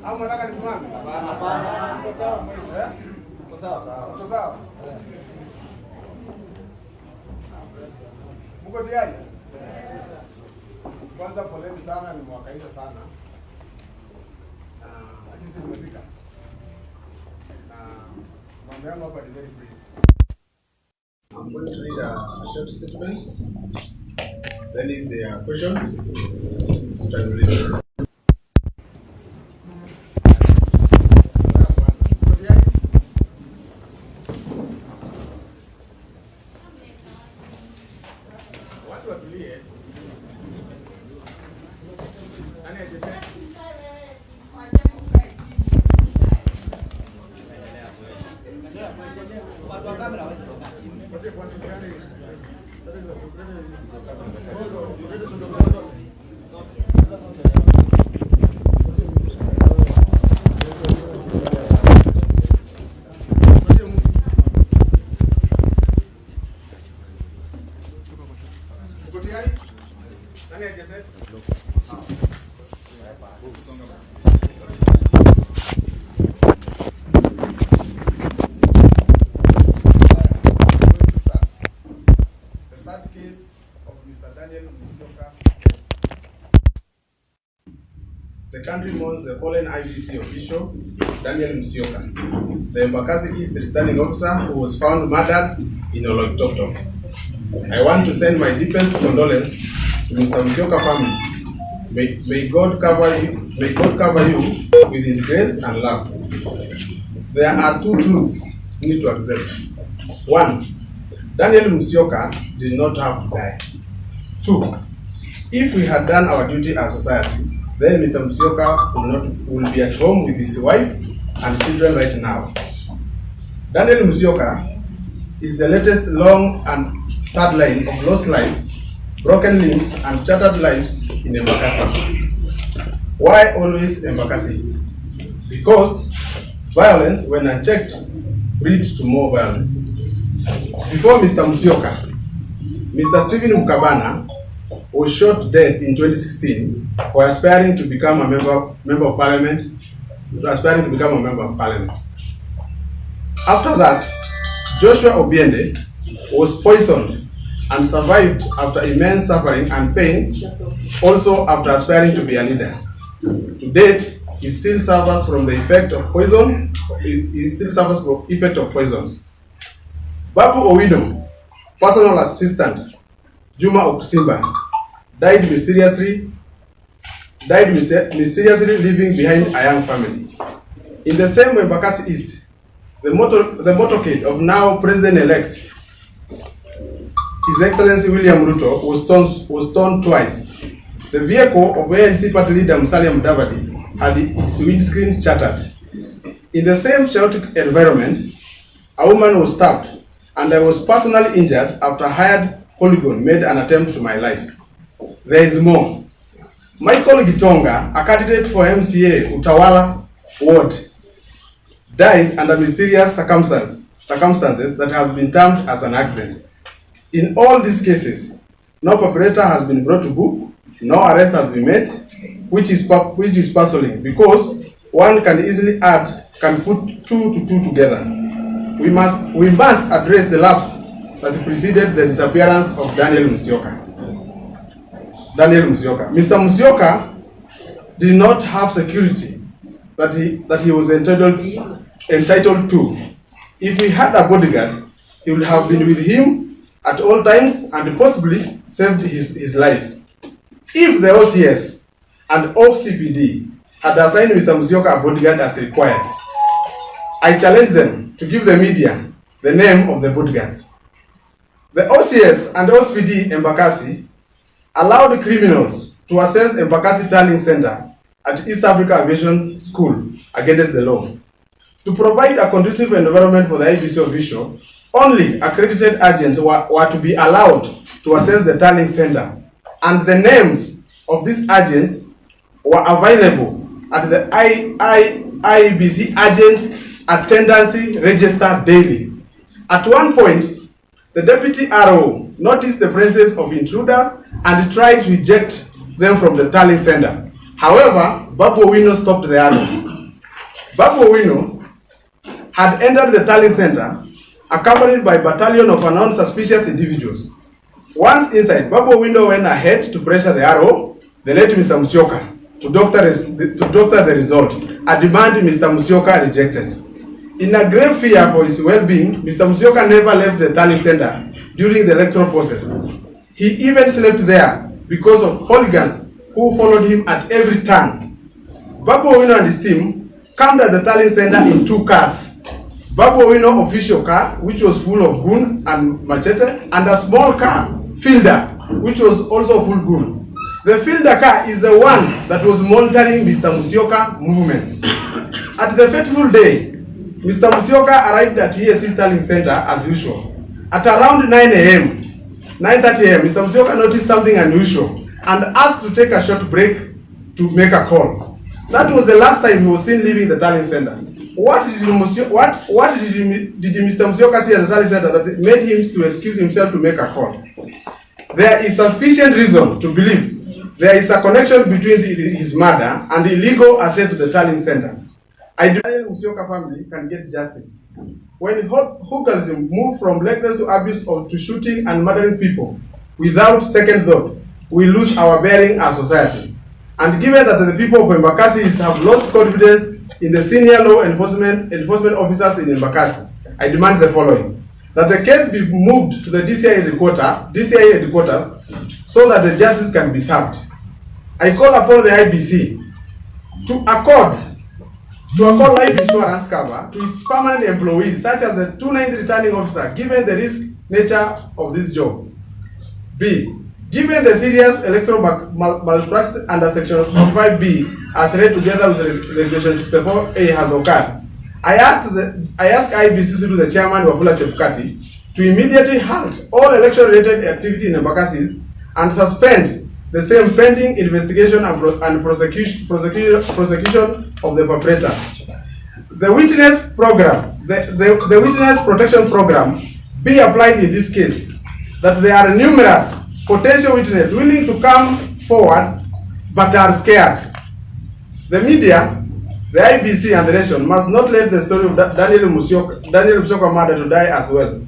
Au mnataka nisimame? Hapana. Uko sawa? Uko sawa? Uko sawa? Mko tayari? Kwanza poleni sana, nimewakaisha sana. Hadi sisi tumefika. Mambo yangu hapa ni very brief. I'm going to read a short statement. Then if there are questions, I will read it. The country mourns the fallen IBC official, Daniel Musyoka, the Embakasi East returning officer who was found murdered in Oloitoktok. I want to send my deepest condolence to Mr. Musyoka family. May God cover you with His grace and love. There are two truths you need to accept. One, Daniel Musyoka did not have to die. Two, if we had done our duty as society, then Mr. Musyoka will be at home with his wife and children right now. Daniel Musyoka is the latest long and sad line of lost life, broken limbs, and shattered lives in Embakasi. Why always Embakasi East? Because violence, when unchecked, leads to more violence. Before Mr. Musyoka, Mr. Stephen Mukabana was shot dead in 2016 for aspiring to become a member of parliament. After that, Joshua Obiende was poisoned and survived after immense suffering and pain, also after aspiring to be a leader. To date, he still suffers from the effect of poison. Babu Owino, personal assistant, Juma Okusimba, died mysteriously, leaving behind a young family. In the same Embakasi East, the motorcade of now President-elect, His Excellency William Ruto, was torn twice. The vehicle of ANC party leader Musalia Mudavadi had its windscreen shattered. In the same chaotic environment, a woman was stabbed, and I was personally injured after a hired hooligan made an attempt to my life. There is more. Michael Gitonga, a candidate for MCA Utawala Ward, died under mysterious circumstances that has been termed as an accident. In all these cases, no perpetrator has been brought to book, no arrest has been made, which is puzzling because one can put two to two together. We must address the lapse that preceded the disappearance of Daniel Musyoka. Mr. Musyoka did not have security that he was entitled to. If he had a bodyguard, he would have been with him at all times and possibly saved his life. If the OCS and OCPD had assigned Mr. Musyoka a bodyguard as required, I challenge them to give the media the name of the bodyguards. The OCS and OCPD Embakasi allowed criminals to access Embakasi Turning Center at East Africa Aviation School against the law. To provide a conducive environment for the IBC official, only accredited agents were to be allowed to access the Turning Center, and the names of these agents were available at the IBC agent attendance register daily. At one point, the deputy RO noticed the presence of intruders and tried to eject them from the Turning Center. However, Babu Owino stopped the arrow. Babu Owino had entered the tallying center accompanied by a battalion of unknown suspicious individuals. Once inside, Babu Owino went ahead to pressure the arrow, the late Mr. Musyoka, to doctor the result, a demand Mr. Musyoka rejected. In a grave fear for his well-being, Mr. Musyoka never left the tallying center during the electoral process. He even slept there because of hooligans who followed him at every turn. Babu Owino and his team camped at the tallying center in 2 cars. Babu Owino official car, which was full of gun and machete, and a small car, Fielder, which was also full gun. The Fielder car is the one that was monitoring Mr. Musyoka movements. At the fateful day, Mr. Musyoka arrived at EAC tallying center as usual. At around 9 a.m., 9:30 a.m., Mr. Musyoka noticed something unusual and asked to take a short break to make a call. That was the last time he was seen leaving the tallying center. What did Mr. Musyoka see at the tallying center that made him to excuse himself to make a call? There is sufficient reason to believe there is a connection between his murder and the illegal access to the tallying center. I do the Musyoka family can get justice. When hooliganism move from reckless to abuse or to shooting and murdering people without second thought, we lose our bearing as society. And given that the people of Embakasi have lost confidence in the senior law enforcement officers in Embakasi, I demand the following: that the case be moved to the DCI headquarters so that the justice can be served. I call upon the IBC to accord life insurance cover to its permanent employees, such as the 290 returning officer, given the risk nature of this job. B. Given the serious electoral malpractice under Section 45B as read together with Regulation 64A has occurred, I ask IBC through the chairman Wafula Chebukati to immediately halt all election-related activity in Embakasi and suspend the same pending investigation and prosecution of the perpetrator. The witness program, the witness protection program be applied in this case, that there are numerous potential witnesses willing to come forward but are scared. The media, the IBC and the nation must not let the story of Daniel Musyoka murder to die as well.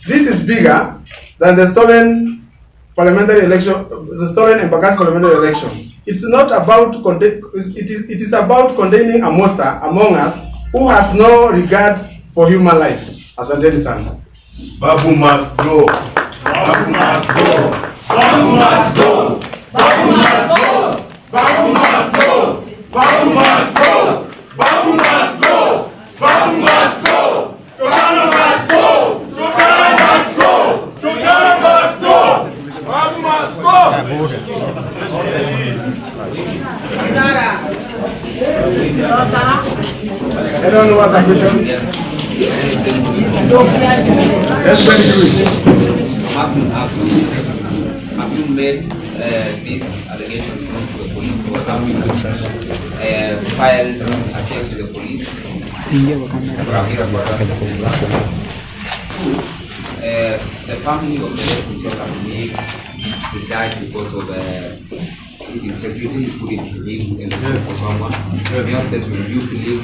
This is bigger than the stolen parliamentary election, the stolen Embakasi parliamentary election. It's not about it is about containing a monster among us who has no regard for human life. Asanteni sana. Babu must go. Babu must go. Babu must go. Babu must go. Babu must go. Babu must go. Babu must go. Babu must go. Tokana must go. Tokana must go. Tokana must go. Babu must go. I don't know what the question. Let's go through it. Have you made these allegations known to the police, or have you filed a case to the police? The family of the Musyoka believes he died because of his integrity, he couldn't believe in the case of someone. Just that you believe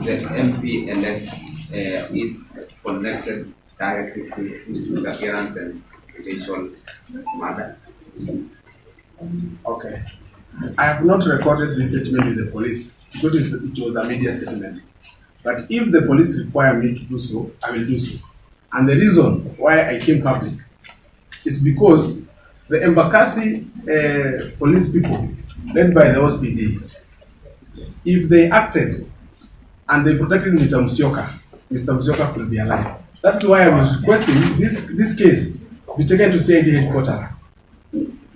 the MP elect is connected directly to his disappearance and potential murder. Okay. I have not recorded this statement with the police because it was a media statement. But if the police require me to do so, I will do so. And the reason why I came public is because the Embakasi police people, led by the OSPD, if they acted and they protected Mr. Musyoka could be alive. That's why I was requesting this case be taken to CID headquarters.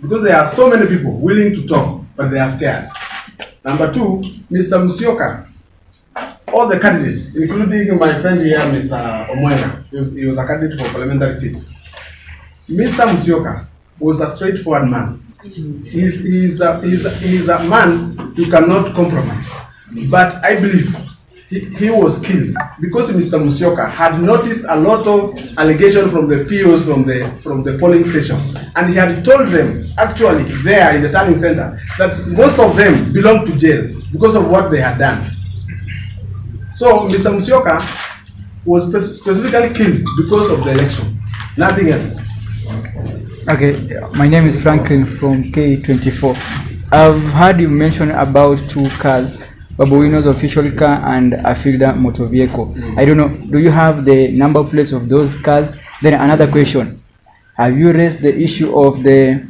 Because there are so many people willing to talk, but they are scared. Number two, Mr. Musyoka, all the candidates, including my friend here, Mr. Owino, he was a candidate for parliamentary seat. Mr. Musyoka was a straightforward man. He's a man you cannot compromise. But I believe he was killed because Mr. Musyoka had noticed a lot of allegations from the POs from the polling station, and he had told them actually there in the tallying center that most of them belonged to jail because of what they had done. So Mr. Musyoka was specifically killed because of the election, nothing else. Okay, my name is Franklin from K24. I've heard you mention about 2 cars, Babu Owino's official car and a Fielder motor vehicle. I don't know, do you have the number plates of those cars? Then another question, have you raised the issue of the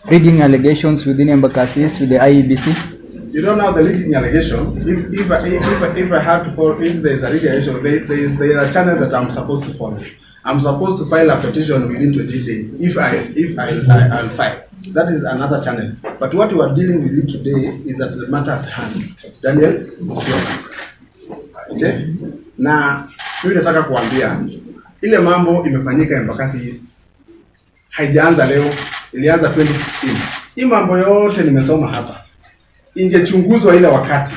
rigging allegations within Embakasi to the IEBC? You don't know the rigging allegation. If I had to follow, if there's a rigging allegation, there is a channel that I'm supposed to follow. I'm supposed to file a petition within 20 days. If I'll file. That is another channel. But what we are dealing with it today is at the matter at hand. Daniel Musyoka. Okay? Na mimi nataka kuambia ile mambo imefanyika Embakasi East. Haijaanza leo, ilianza 2016. Hii mambo yote nimesoma hapa. Ingechunguzwa ile wakati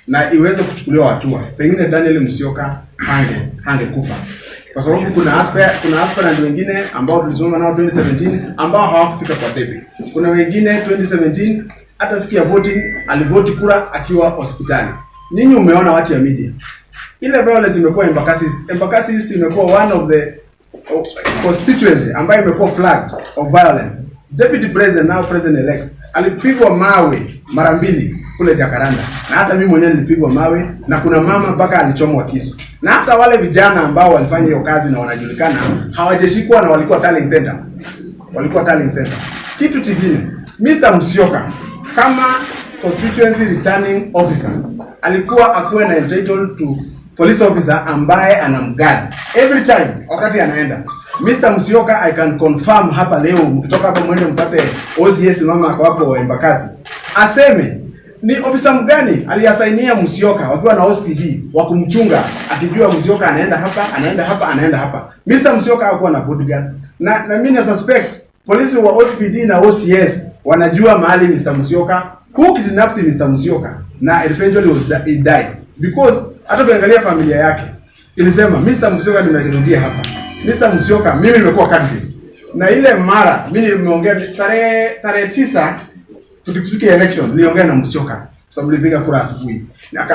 na iweze kuchukuliwa hatua. Pengine Daniel Musyoka hangekufa. Kwa sababu kuna aspirant wengine ambao tulisoma nao 2017 ambao hawakufika kwa debe. Kuna wengine 2017 hata siku ya voting alivoti kura akiwa hospitali. Ninyi umeona watu ya media. Ile violence imekuwa Embakasi East. Embakasi East imekuwa one of the constituency ambayo imekuwa flag of violence. Deputy President, now President elect, alipigwa mawe mara 2 kule Jakaranda. Na hata mimi mwenyewe nilipigwa mawe na kuna mama mpaka alichomwa kisu. Na hata wale vijana ambao walifanya hiyo kazi na wanajulikana hawajashikwa na walikuwa tallying center. Kitu kingine, Mr. Musyoka kama constituency returning officer alikuwa akuwe na entitled to police officer ambaye anamguard every time wakati anaenda. Mr. Musyoka, I can confirm hapa leo, mkitoka hapa mwende mpate OCS mama ako hapo Embakasi, aseme ni ofisa mgani aliasainia Musyoka wakiwa na OSPD wa kumchunga akijua Musyoka anaenda hapa. Mr. Musyoka hakuwa na bodyguard. Na mimi na suspect polisi wa OSPD na OCS wanajua mahali Mr. Musyoka, who kidnapped Mr. Musyoka, na eventually he died because hata ukiangalia familia yake ilisema Mr. Musyoka nimerudia hapa. Mr. Musyoka mimi nimekuwa candidate. Na ile mara mimi nimeongea tarehe 9 tuliposikia election niliongea na Musyoka sababu nilipiga kura asubuhi.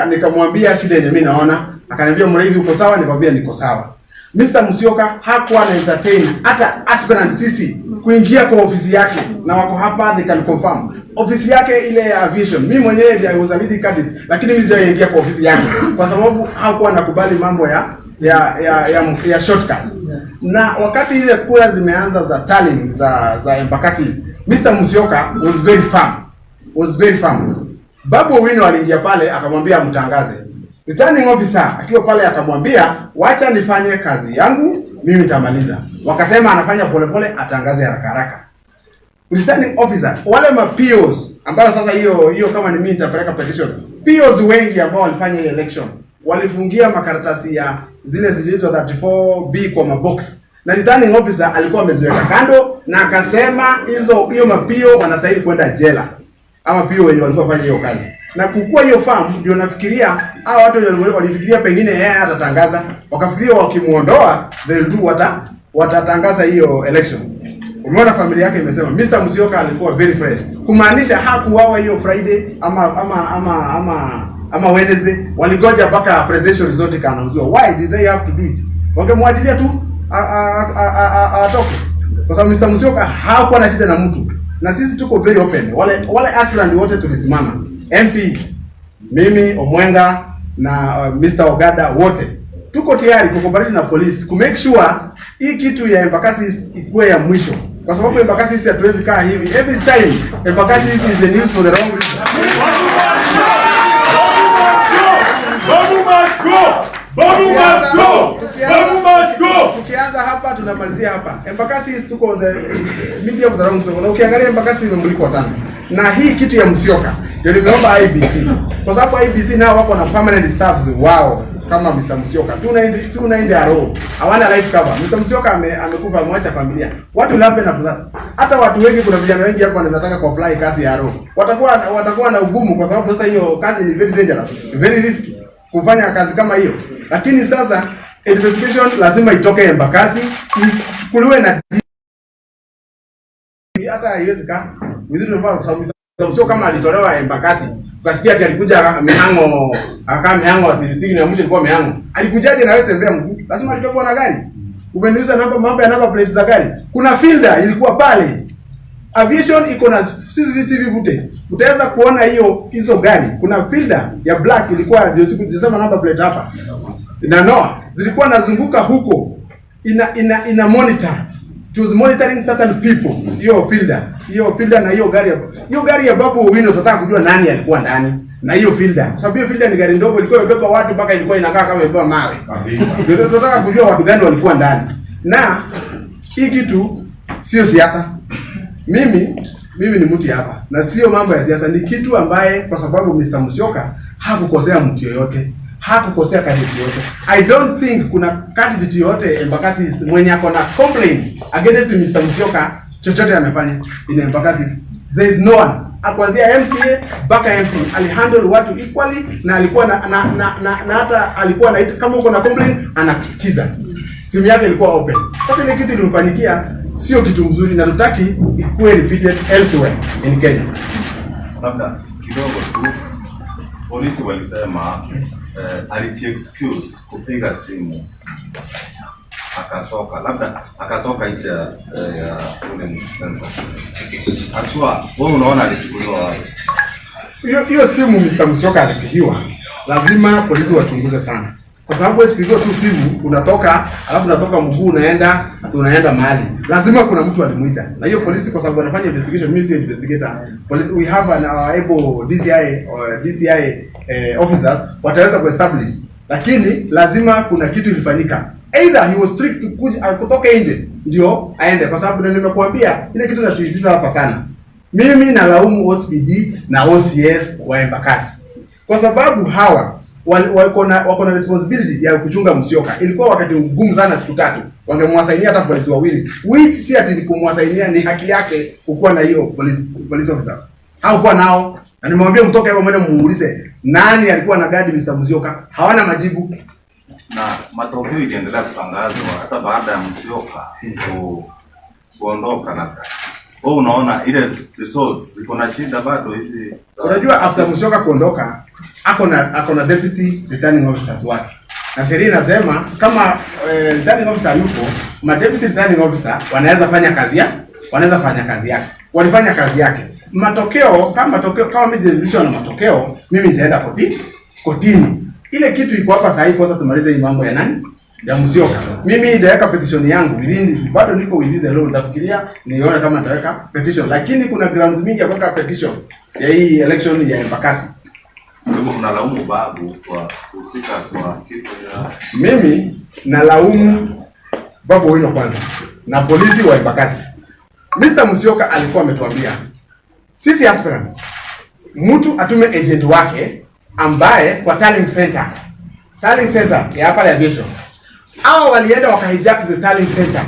Nikamwambia shida yenye mimi naona, akaniambia Mureithi uko sawa, nikamwambia niko sawa. Mr. Musyoka hakuwa na entertain hata aspirant sisi kuingia kwa ofisi yake, na wako hapa they can confirm. Ofisi yake ile ya aviation, mimi mwenyewe I was a leading candidate, lakini mimi sijaingia kwa ofisi yake kwa sababu hakuwa nakubali mambo ya shortcut. Na wakati ile kura zimeanza za tallying za Embakasi, Mr. Musyoka was very firm. Babu Owino aliingia pale akamwambia mtangaze. Returning officer akiwa pale akamwambia wacha nifanye kazi yangu, mimi nitamaliza. Wakasema anafanya polepole, atangaze haraka. Returning officer, wale POs ambao sasa hiyo kama ni mimi nitapeleka petition. POs wengi ambao walifanya election walifungia makaratasi ya zile zilizoitwa 34B kwa mabox. Na returning officer alikuwa ameziweka kando na akasema hiyo mapio wanastahili kwenda jela. Ama pio wenye walikuwa fanya hiyo kazi. Na kukua hiyo farm ndio nafikiria hao watu walifikiria pengine yeye atatangaza, wakafikiria wakimuondoa they'll do watatangaza hiyo election. Umeona familia yake imesema Mr. Musyoka alikuwa very fresh. Kumaanisha hakuwawa hiyo Friday ama Wednesday, waligoja mpaka presidential result ikaanauziwa. Why did they have to do it? Wangemwachilia tu atoke. Kwa sababu Mr. Musyoka hakuwa na shida na mtu. Na sisi tuko very open. Wale aspirant wote tulisimama. MP, mimi, Omwenga na Mr. Ogada wote. Tuko tayari kukombati na police ku make sure hii kitu ya Embakasi ikuwe ya mwisho. Kwa sababu Embakasi hatuwezi kaa hivi. Every time Embakasi is the news for the wrong reason. Babu must go! Babu must go! Babu must go! Tukianza hapa tunamalizia hapa. Embakasi tuko on the media of the wrong zone. Na ukiangalia Embakasi imemulikwa sana. Na hii kitu ya Musyoka ndio nimeomba IBC. Kwa sababu IBC nao wako na permanent staffs wao kama Mr. Musyoka. Tunaenda roho. Hawana life cover. Mr. Musyoka amekufa, amwacha familia. What will happen after that? Hata watu wengi, kuna vijana wengi hapa wanaweza taka kuapply kazi ya roho. Watakuwa na ugumu kwa sababu sasa hiyo kazi ni very dangerous, very risky. kufanya kazi kama hiyo. Lakini sasa investigation lazima itoke Embakasi, ichukuliwe na hata haiwezi kaa vizuri kwa sababu sio kama alitolewa Embakasi. Ukasikia ati alikuja Mihango, akakaa Mihango atirisiki na mwisho ilikuwa Mihango. Alikujaje na wewe tembea mguu? Lazima alitoka na gari. Umeniuliza mambo ya number plate za gari. Kuna fielder ilikuwa pale. Aviation iko na CCTV footage. Utaweza kuona hizo gari. Kuna fielder ya black ilikuwa ndio sikusema number plate hapa. Zilikuwa nazunguka huko. Ina monitor. It was monitoring certain people. Hiyo fielder na hiyo gari ya Babu Owino, tunataka kujua nani alikuwa ndani na hiyo fielder. Kwa sababu hiyo fielder ni gari ndogo, ilikuwa imebeba watu mpaka ilikuwa inakaa kama imebeba mawe. Ndio tunataka kujua watu gani walikuwa ndani. Na hii kitu sio siasa. Mimi ni mtu hapa. Na sio mambo ya siasa, ni kitu ambaye kwa sababu Mr. Musyoka hakukosea mtu yoyote. Hakukosea candidate yote. I don't think kuna candidate yote Embakasi mwenye ako na complaint against Mr. Musyoka chochote amefanya in Embakasi. There is no one. Kuanzia MCA mpaka MP alihandle watu equally, na alikuwa na hata alikuwa na kama uko na complaint anakusikiza. Simu yake ilikuwa open. Sasa ile kitu ilimfanyikia sio kitu mzuri, na tutaki ikuwe repeated elsewhere in Kenya. Labda kidogo tu polisi walisema excuse kupiga simu akatoka nje ya ule center. Aswa, wewe unaona alichukuliwa wapi? Hiyo simu Mr. Musyoka alipigiwa. Lazima polisi wachunguze sana. Kwa sababu wewe usipigiwe tu simu unatoka, alafu unatoka mguu unaenda mahali. Lazima kuna mtu alimuita. Na hiyo polisi kwa sababu wanafanya investigation, mimi si investigator. Police, we have an able DCI officers wataweza kuestablish. Lakini lazima kuna kitu ilifanyika. Either he was strict to kutoka nje ndio aende, kwa sababu nimekuambia ile kitu nasisitiza hapa sana. Mimi nalaumu OCPD na OCS wa Embakasi. Kwa sababu hawa wako na responsibility ya kuchunga Musyoka. Ilikuwa wakati mgumu sana siku 3. Wangemwasainia hata polisi wawili. Which si ati kumwasainia, ni haki yake kukuwa na hiyo police officers. Hawakuwa nao. Na nimwambia mtoke hapo mwende muulize nani alikuwa na guard Mr. Musyoka. Hawana majibu. Na matokeo iliendelea kutangazwa hata baada ya Musyoka kuondoka. Na wewe unaona ile results ziko na shida bado hizi. Unajua after Musyoka kuondoka ako na deputy returning officers wake. Na sheria inasema kama returning officer yupo, ma deputy returning officer wanaweza fanya kazi yake. Walifanya kazi yake. Kama mimi na matokeo, mimi nitaenda kotini. Ile kitu iko hapa sasa hivi, kwanza tumalize hii mambo ya nani? Ya Musyoka. Mimi nitaweka petition yangu bado niko within the law. Nitafikiria nione kama nitaweka petition, lakini kuna grounds mingi ya kuweka petition ya hii election ya Embakasi. Unalaumu Babu kwa kuhusika kwa kitu ya... Mimi nalaumu Babu Owino kwanza na polisi wa Embakasi. Mr. Musyoka alikuwa ametuambia sisi aspirants mtu atume agent wake ambaye kwa tallying center ya hapa ya aviation. Hao walienda wakahijack the tallying center.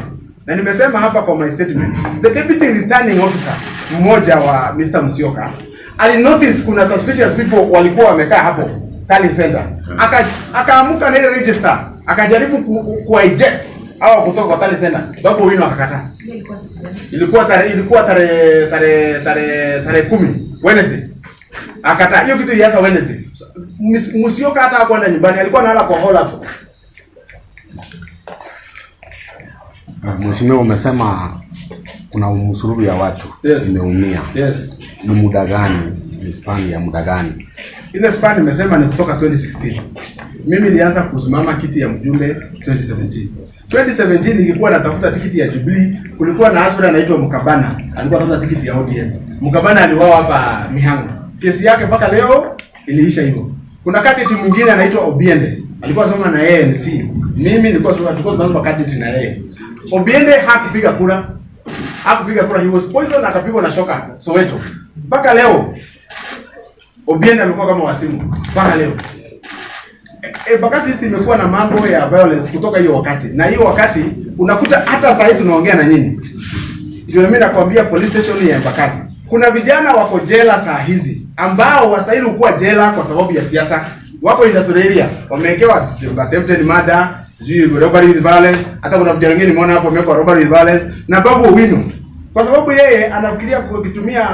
Na nimesema hapa kwa my statement, the deputy returning officer mmoja wa Mr. Musyoka alinotice kuna suspicious people walikuwa wamekaa hapo tallying center. Akaamuka na ile register, akajaribu ku-eject au kutoka kwa tallying center. Babu Owino akakataa. Ilikuwa tarehe 10 Wednesday. Akataa. Hiyo kitu ilianza Wednesday. Musyoka hata hakwenda nyumbani, alikuwa analala kwa hall hapo. Mheshimiwa, umesema kuna msururu ya watu imeumia. Yes. Ni muda gani? Ni span ya muda gani? Ile span nimesema ni kutoka 2016. Mimi nilianza kusimama kiti ya mjumbe 2017. 2017 nilikuwa natafuta tikiti ya Jubilee. Kulikuwa na aspirant anaitwa Mukabana, alikuwa anatafuta tikiti ya ODM. Mukabana aliuawa hapa Mihango. Kesi yake mpaka leo iliisha hivyo. Kuna candidate mwingine anaitwa Obiende, alikuwa anasoma na ANC. Mimi nilikuwa tunasoma candidate na yeye. Obiende hakupiga kura. He was poisoned, akapigwa na shoka Soweto. Mpaka leo Obiende amekuwa kama wasimu. Mpaka leo. Embakasi sisi imekuwa na mambo ya violence kutoka hiyo wakati. Na hiyo wakati unakuta hata sasa hivi tunaongea na nyinyi. Ndio mimi nakwambia police station ya Embakasi. Kuna vijana wako jela saa hizi ambao wastahili kuwa jela kwa sababu ya siasa. wako industrial area wamewekewa attempted murder, sijui robbery with violence, hata kuna mtu mwingine nimeona hapo amewekwa robbery with violence na Babu Owino. Kwa sababu yeye anafikiria kukitumia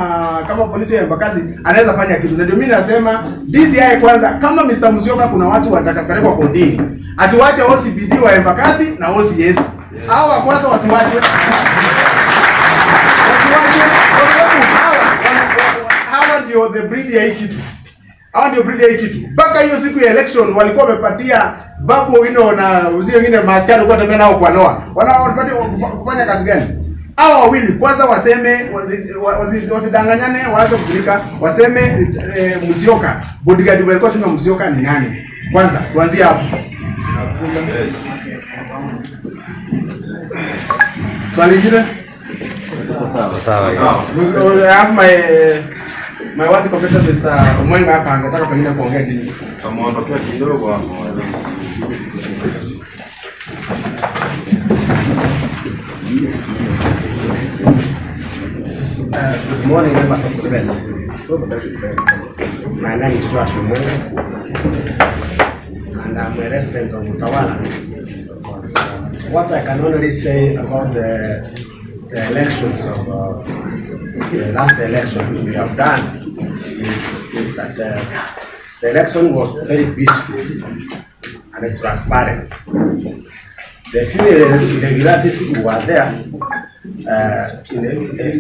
kama polisi ya Embakasi anaweza fanya kitu. Na ndio mimi nasema DCI kwanza, kama Mr. Musyoka kuna watu watakapelekwa kotini, asiwache OCPD wa Embakasi na OCS. Hao wa kwanza wasiwache. Hawa ndio the breed ya hii kitu. Hawa ndio breed ya hii kitu. Mpaka hiyo siku ya election walikuwa wamepatia Babu Owino na uzio wengine maaskari walikuwa tembea nao kwa noa. Wanapatia kufanya kazi gani? Hao wawili kwanza waseme, wasidanganyane, waanze kufikirika, waseme Musyoka, bodyguard walikuwa tuna Musyoka ni nani? Kwanza tuanzie hapo. Swali lingine? Sawa. I have my what competitor Mr. Omwenga hapa angetaka pengine kuongea kitu. Ameondokea kidogo hapo. Good morning, members of the press. My name is Josh Mureithi, and I'm a resident of Utawala. What I can only say about the elections of the last election we have done is that the election was very peaceful and transparent. The few irregularities which were there in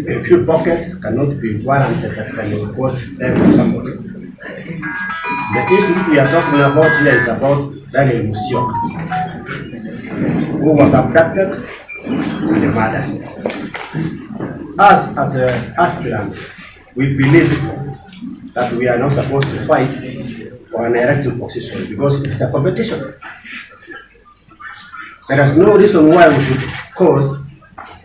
a few pockets cannot be warranted that can cause them to somebody. The issue we are talking about here is about Daniel Musyoka, who was abducted and murdered. Us as aspirants, we believe that we are not supposed to fight for an elected position because it's a competition. There is no reason why we should cause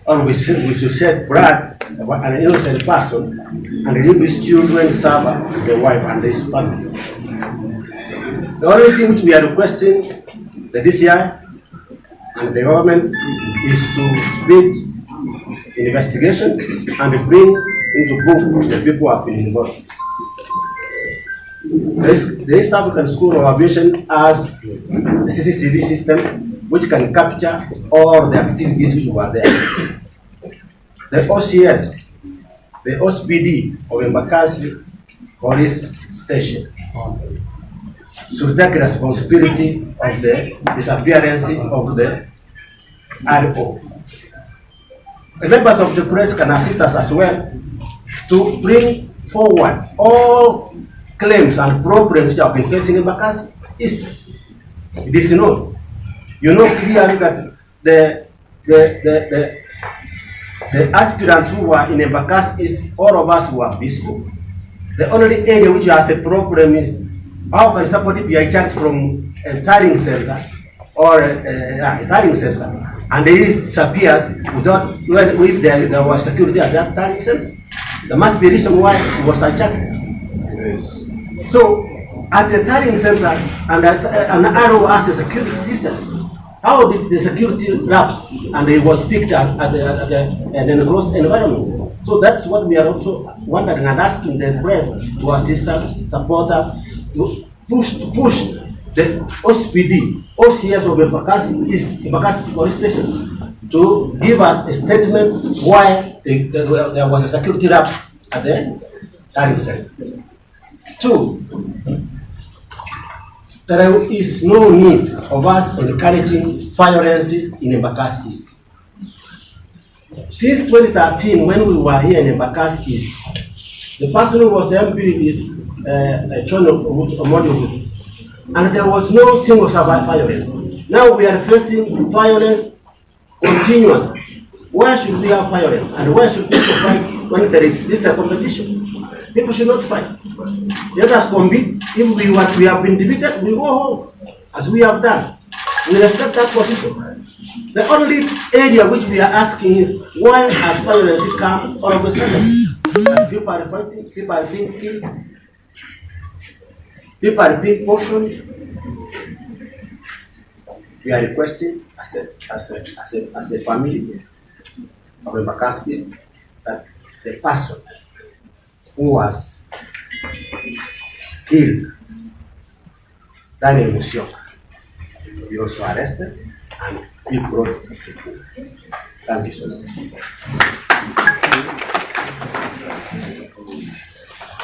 or we should shed blood of an innocent person and leave his children suffer, the wife and his family. The only thing which we are requesting the DCI and the government is to speed investigation and bring into book the people who have been involved. The East African School of Aviation has the CCTV system which can capture all the activities which were there. The OCS, the OSPD of Embakasi Police Station should take responsibility of the disappearance of the RO. The members of the press can assist us as well to bring forward all claims and problems which have been facing Embakasi East. It is not. You know clearly that the aspirants who were in Embakasi East, all of us were peaceful. The only area which has a problem is how can somebody be hijacked from a tiling center or a tiling center and he disappears without if there was security at that tiling center. There must be a reason why he was hijacked. Yes. So at the tiling center and an arrow has a security system. How did the security lapse and it was picked up at an enclosed environment? So that's what we are also wondering and asking the press to assist us, support us, to push the OSPD, OCS of Embakasi Police Station to give us a statement why there was a security lapse at the tiling center. Two, there is no need of us encouraging violence in Embakasi East. Since 2013, when we were here in Embakasi East, the person who was the MP is John Omodio, and there was no single violence. Now we are facing violence continuous. Why should we have violence? And why should people fight when there is this competition? People should not fight. Let us compete. If we have been defeated, we go home, as we have done. We respect that position. The only area which we are asking is why has violence come all of a sudden? And people are fighting, people are being killed, people are being poisoned. We are requesting as a family of Embakasi East that the person who was killed Daniel Musyoka. He also arrested and he brought to court. Thank you so much.